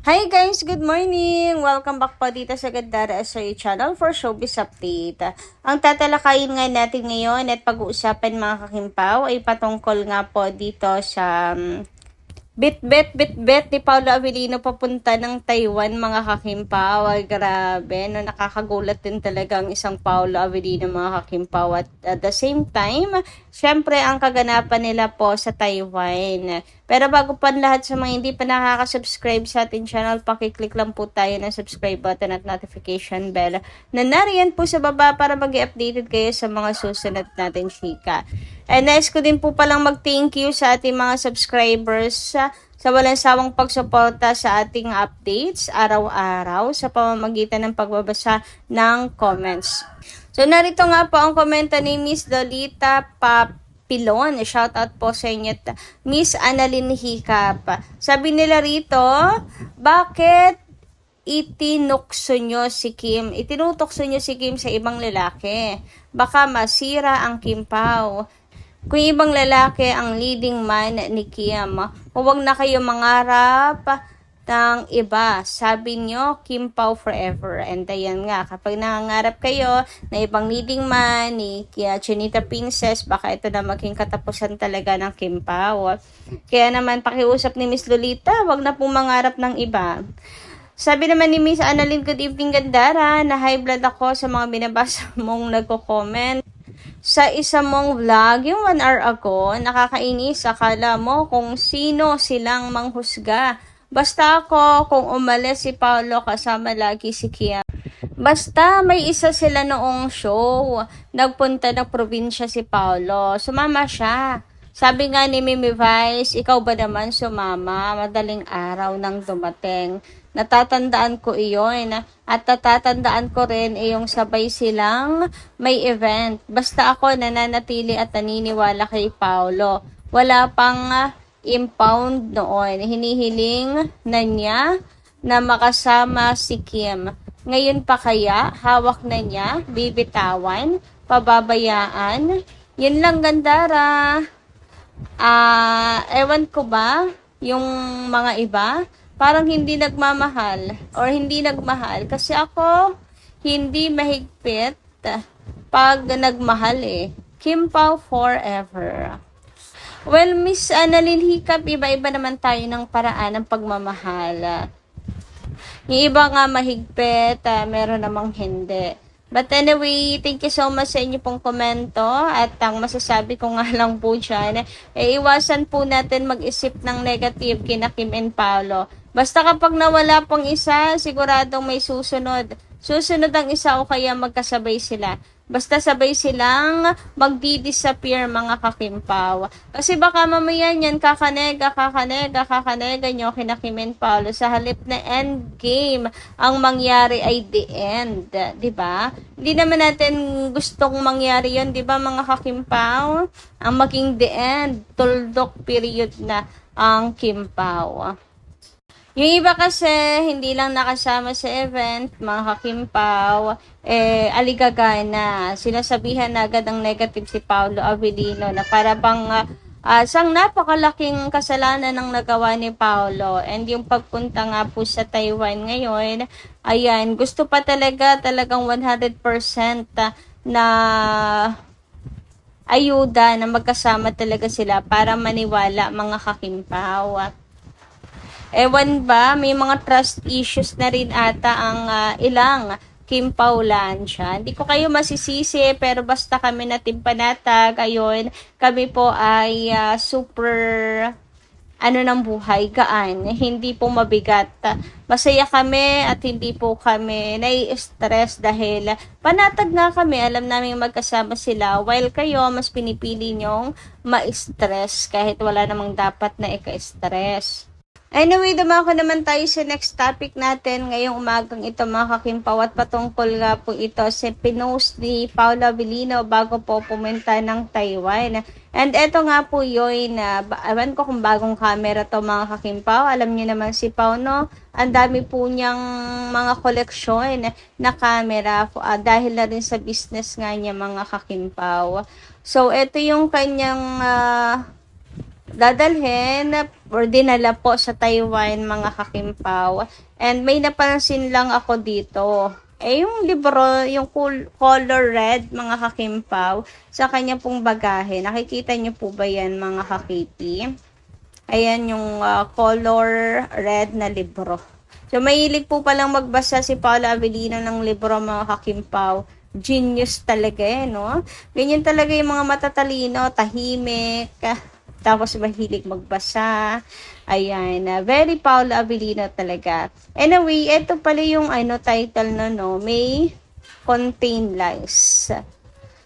Hi guys, good morning! Welcome back po dito sa Gandara SRA channel for Showbiz Update. Ang tatalakayin nga natin ngayon at pag-uusapan mga kakimpaw ay patungkol nga po dito sa bit ni Paolo Avellino papunta ng Taiwan mga kakimpaw. Ay grabe, no, nakakagulat din talaga ang isang Paolo Avellino mga kakimpaw. At the same time, syempre ang kaganapan nila po sa Taiwan. Pero bago pa lahat sa mga hindi pa nakaka-subscribe sa ating channel, pakiclick lang po tayo ng subscribe button at notification bell na nariyan po sa baba para mag-updated kayo sa mga susunod natin chika. And nice ko din po palang mag-thank you sa ating mga subscribers sa walang sawang pagsuporta sa ating updates araw-araw sa pamamagitan ng pagbabasa ng comments. So narito nga po ang komento ni Miss Lolita Pilon. Shout out po sa inyo, Miss Annalyn Hicap. Sabi nila rito, bakit itinukso nyo si Kim? Itinutokso nyo si Kim sa ibang lalaki. Baka masira ang Kim Pao. Kung ibang lalaki ang leading man ni Kim, huwag na kayo mangarap ng iba. Sabi nyo, Kim Pao forever. And ayan nga, kapag nangangarap kayo na ibang leading man ni Chinita Princess, baka ito na maging katapusan talaga ng Kim Pao. Kaya naman, pakiusap ni Miss Lolita, wag na pong mangarap ng iba. Sabi naman ni Miss Annalyn, good evening Gandara, na high blood ako sa mga binabasa mong nagko-comment. Sa isa mong vlog, yung 1 hour ago, nakakainis, akala mo kung sino silang manghusga. Basta ako, kung umalis si Paolo kasama lagi si Kim. Basta may isa sila noong show. Nagpunta ng probinsya si Paolo. Sumama siya. Sabi nga ni Mimi Vice, ikaw ba naman sumama? Madaling araw nang dumating. Natatandaan ko iyon. At natatandaan ko rin yung sabay silang may event. Basta ako nananatili at naniniwala kay Paolo. Wala pang impound noon. Hinihiling na niya na makasama si Kim. Ngayon pa kaya, hawak na niya, bibitawan, pababayaan. Yun lang Gandara. Ewan ko ba, yung mga iba, parang hindi nagmamahal or hindi nagmahal. Kasi ako, hindi mahigpit pag nagmahal eh. Kim Pao forever. Well, Miss Annalyn Hicap, iba-iba naman tayo ng paraan ng pagmamahal. Yung iba nga mahigpit, meron namang hindi. But anyway, thank you so much sa inyo pong komento. At ang masasabi ko nga lang po dyan, iwasan po natin mag-isip ng negative kina Kim and Paolo. Basta kapag nawala pang isa, siguradong may susunod. Susunod ang isa o kaya magkasabay sila. Basta sabay silang magdi-disappear mga kakimpaw. Kasi baka mamaya yan kakanega nyo kina Kim and Paolo sa halip na end game. Ang mangyari ay the end. Diba? Hindi naman natin gustong mangyari yun, diba mga kakimpaw? Ang maging the end, tuldok period na ang Kimpaw. Yung iba kasi, hindi lang nakasama sa event, mga kakimpaw, aligagay na. Sinasabihan na agad ang negative si Paolo Avellino na para bang sang napakalaking kasalanan ng nagawa ni Paolo. And yung pagpunta nga po sa Taiwan ngayon, ayan, gusto pa talagang 100% na ayuda na magkasama talaga sila para maniwala mga kakimpaw. Ewan ba, may mga trust issues na rin ata ang ilang Kim Paulansya. Hindi ko kayo masisisi, pero basta kami na Team Panatag, ayun, kami po ay super ng buhay, gaan, hindi po mabigat. Masaya kami at hindi po kami nai-stress dahil panatag nga kami, alam namin magkasama sila, while kayo mas pinipili nyong ma-stress kahit wala namang dapat na ika-stress. Anyway, dumako naman tayo sa next topic natin ngayong umagang ito mga kakimpaw at patungkol nga po ito sa pinost ni Paolo Avellino bago po pumunta ng Taiwan. And eto nga po yun, ewan ko kung bagong camera to mga kakimpaw. Alam niyo naman si Pao, no? Ang dami po niyang mga koleksyon na camera dahil na rin sa business nga niya mga kakimpaw. So, eto yung kanyang dadalhin or dinala po sa Taiwan, mga kakimpaw. And may napansin lang ako dito. Yung libro, yung color red, mga kakimpaw, sa kanya pong bagahe. Nakikita niyo po ba yan, mga kakipi? Ayan yung color red na libro. So, mahilig po palang magbasa si Paula Avellino ng libro, mga kakimpaw. Genius talaga no? Ganyan talaga yung mga matatalino, tahimik, tapos mahilig magbasa. Ayan, very Paula Avellino talaga. Anyway, ito pala yung title no, May Contain Lies.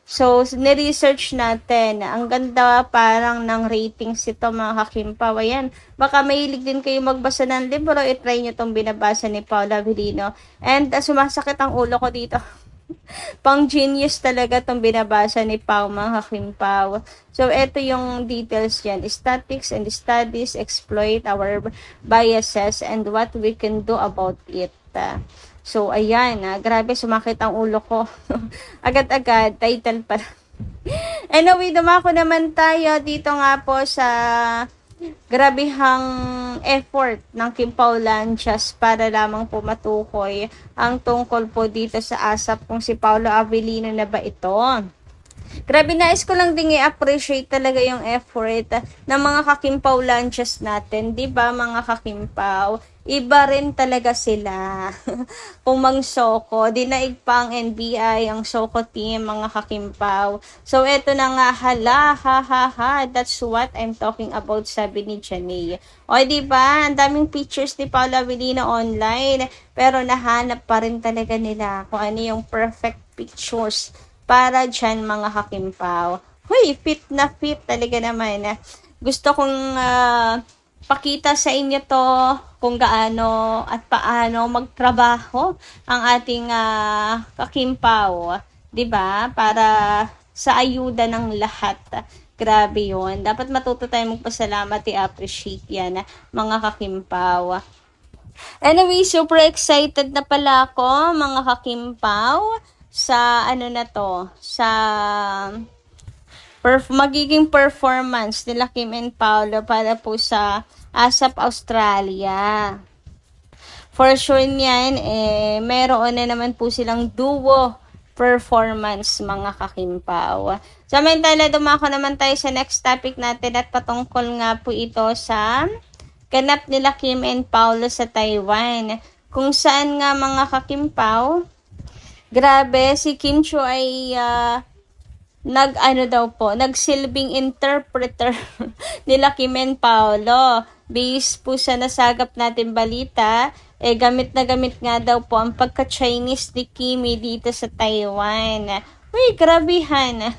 So, niresearch natin. Ang ganda parang ng ratings ito, mga kakimpaw. Ayan, baka mahilig din kayo magbasa ng libro. I-try nyo itong binabasa ni Paula Avellino. And sumasakit ang ulo ko dito. Pang genius talaga itong binabasa ni Pao, mga kakimpaw. So, ito yung details yan. Statistics and studies exploit our biases and what we can do about it. So, ayan, grabe, sumakit ang ulo ko. Agad-agad, title pa. Anyway, dumako naman tayo dito nga po sa grabehang effort ng Kim Pao Lanchas para lamang po matukoy ang tungkol po dito sa asap kung si Paula Avellino na ba ito. Grabe, nais ko lang din i-appreciate talaga yung effort ng mga kakimpaw lunches natin. Diba, mga kakimpaw? Iba rin talaga sila. Kung mang Soko, dinaig pa ang NBI, ang Soko team, mga kakimpaw. So, eto na nga, hala, ha, ha, ha. That's what I'm talking about, sabi ni Janey. O, diba? Ang daming pictures ni Paula Avellino online. Pero nahanap pa rin talaga nila kung ano yung perfect pictures para dyan, mga kakimpaw. Huy, fit na fit talaga naman. Gusto kong pakita sa inyo to kung gaano at paano magtrabaho ang ating kakimpaw. 'Di ba? Para sa ayuda ng lahat. Grabe yun. Dapat matuto tayong magpasalamat, i-appreciate yan, mga kakimpaw. Anyway, super excited na pala ako, mga kakimpaw, sa sa magiging performance nila Kim and Paolo para po sa ASAP Australia. For sure niyan, meron na naman po silang duo performance, mga kakimpaw. Samantala, dumako naman tayo sa next topic natin at patungkol nga po ito sa ganap nila Kim and Paolo sa Taiwan. Kung saan nga, mga kakimpaw, grabe, si Kim Chiu ay nagsilbing interpreter nila Kim and Paolo. Based po sa nasagap natin balita, gamit na gamit nga daw po ang pagka-Chinese ni Kimi dito sa Taiwan. Uy, grabihan.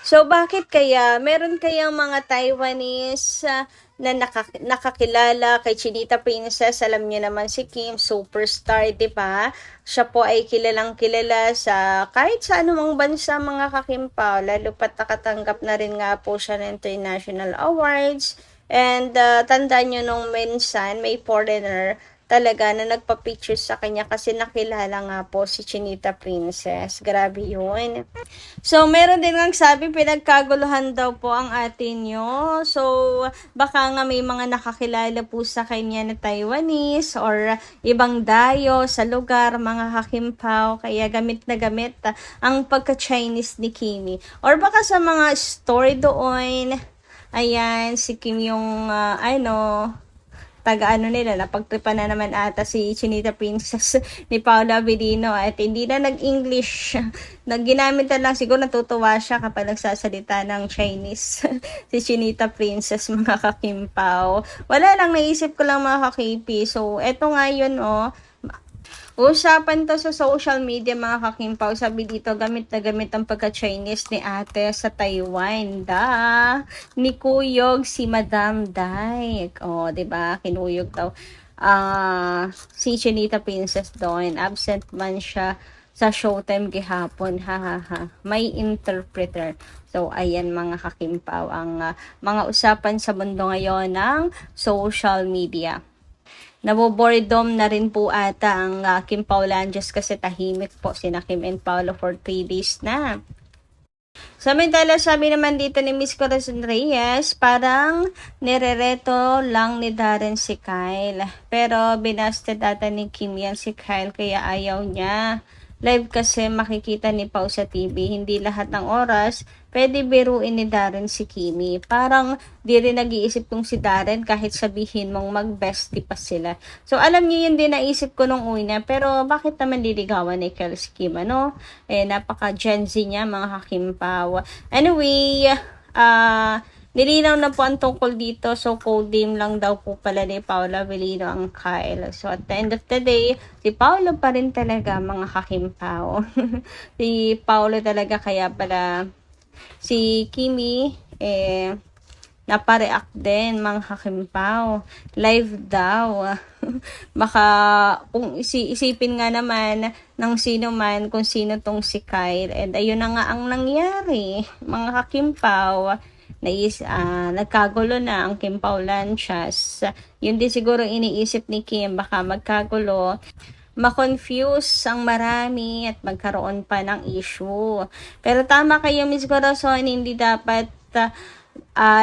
So, bakit kaya? Meron kayang mga Taiwanese na nakakilala kay Chinita Princess. Alam niyo naman si Kim, superstar, di ba? Siya po ay kilalang kilala sa kahit sa anumang bansa, mga kakimpaw. Lalo pat nakatanggap na rin nga po siya ng international awards. And tandaan nyo nung minsan, may foreigner talaga na nagpa-picture sa kanya kasi nakilala nga po si Chinita Princess. Grabe yun. So, meron din nga sabi, pinagkaguluhan daw po ang atin nyo. So, baka nga may mga nakakilala po sa kanya na Taiwanese or ibang dayo sa lugar, mga kakimpaw. Kaya gamit na gamit ang pagka-Chinese ni Kimi. Or baka sa mga story doon, ayan, si Kim yung, nila, napagtripan na naman ata si Chinita Princess ni Paula Avellino at hindi na nag-English. Ginamit na lang, siguro natutuwa siya kapag nagsasalita ng Chinese si Chinita Princess, mga kakimpaw. Wala lang, naisip ko lang, mga kakipi. So, eto nga yun, usapan to sa social media, mga kakimpaw. Sabi dito, gamit na gamit ang pagka-Chinese ni ate sa Taiwan. Ni Kuyog si Madam Dai. Diba? Kinuyog daw. Si Chinita Princess doon. Absent man siya sa Showtime gihapon. May interpreter. So, ayan, mga kakimpaw, ang mga usapan sa mundo ngayon ng social media. Naboboredom na rin po ata ang Kim Pao Lanchas kasi tahimik po sina Kim and Paolo for 3 days na. Samantala, sabi naman dito ni Miss Corazon Reyes, parang nirereto lang ni Darren si Kyle. Pero binasted ata ni Kim yan si Kyle kaya ayaw niya. Live kasi makikita ni Pau sa TV, hindi lahat ng oras pwede biruin ni Darren si Kimi. Parang di rin nag-iisip kong si Darren kahit sabihin mong mag-bestie pa sila. So alam niyo yun din naisip ko nung una, pero bakit naman liligawan ni Kyle si Kim, ano? Napaka Gen Z niya mga kakimpaw. Anyway, nilinaw na po ang tungkol dito. So, cold name lang daw po pala ni Paula Avellino ang Kyle. So, at the end of the day, si Paula pa rin talaga mga kakimpaw. Si Paula talaga kaya pala si Kimi, napareact din mga kakimpaw. Live daw. Baka kung isipin nga naman ng sino man kung sino tong si Kyle. And ayun na nga ang nangyari mga kakimpaw. Nagkagulo na ang Kim Pao Lanchas. Yun din siguro iniisip ni Kim, baka magkagulo, ma-confuse ang marami at magkaroon pa ng issue. Pero tama kayo, Miss Corazon, hindi dapat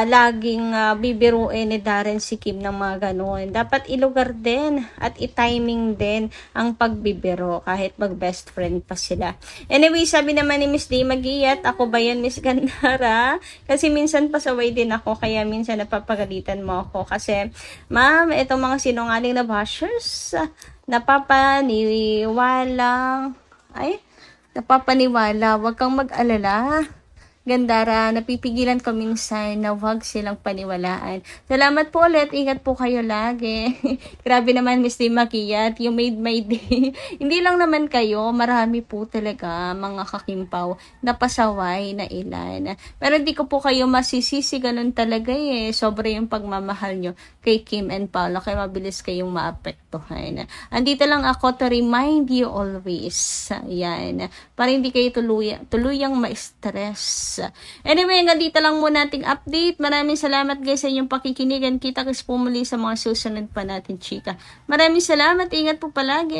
laging bibiruin ni Darren si Kim ng mga ganun. Dapat ilugar din at i-timing din ang pagbibiro kahit mag-best friend pa sila. Anyway, sabi naman ni Miss D Magiyat, ako ba yan, Miss Gandara? Kasi minsan pasaway din ako, kaya minsan napapagalitan mo ako. Kasi, ma'am, itong mga sinungaling na bashers, napapaniwala, wag kang mag-alala. Gandara, napipigilan ko minsan na huwag silang paniwalaan. Salamat po ulit. Ingat po kayo lagi. Grabe naman, Miss Di Makiyat. You made my day. Hindi lang naman kayo. Marami po talaga mga kakimpaw na pasaway na ilan. Pero hindi ko po kayo masisisi. Ganun talaga eh. Sobra yung pagmamahal nyo kay Kim and Paula. Kaya mabilis kayong maapektuhan. Andito lang ako to remind you always. Yan. Para hindi kayo tuluyang ma-stress. Anyway, hanggang dito lang muna ating update. Maraming salamat guys sa inyong pakikinigan. Kita-kits po muli sa mga susunod pa natin, chika. Maraming salamat. Ingat po palagi.